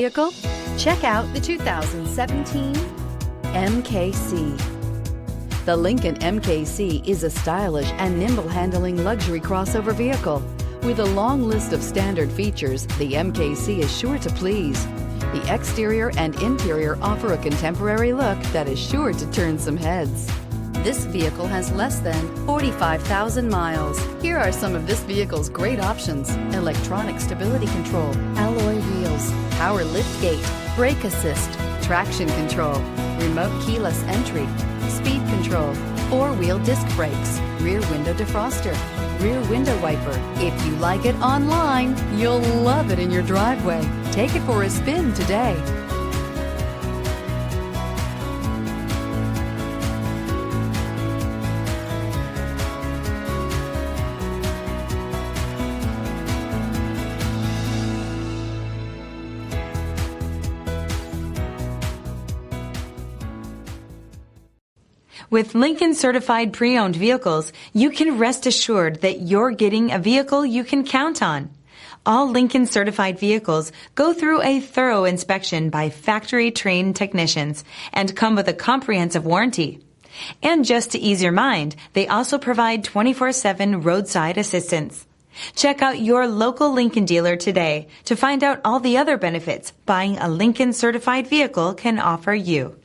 vehicle? Check out the 2017 MKC. The Lincoln MKC is a stylish and nimble handling luxury crossover vehicle. With a long list of standard features, the MKC is sure to please. The exterior and interior offer a contemporary look that is sure to turn some heads. This vehicle has less than 45,000 miles. Here are some of this vehicle's great options: electronic stability control, alloy wheels, power liftgate, brake assist, traction control, remote keyless entry, speed control, four-wheel disc brakes, rear window defroster, rear window wiper. If you like it online, you'll love it in your driveway. Take it for a spin today. With Lincoln Certified Pre-Owned Vehicles, you can rest assured that you're getting a vehicle you can count on. All Lincoln Certified vehicles go through a thorough inspection by factory-trained technicians and come with a comprehensive warranty. And just to ease your mind, they also provide 24/7 roadside assistance. Check out your local Lincoln dealer today to find out all the other benefits buying a Lincoln Certified vehicle can offer you.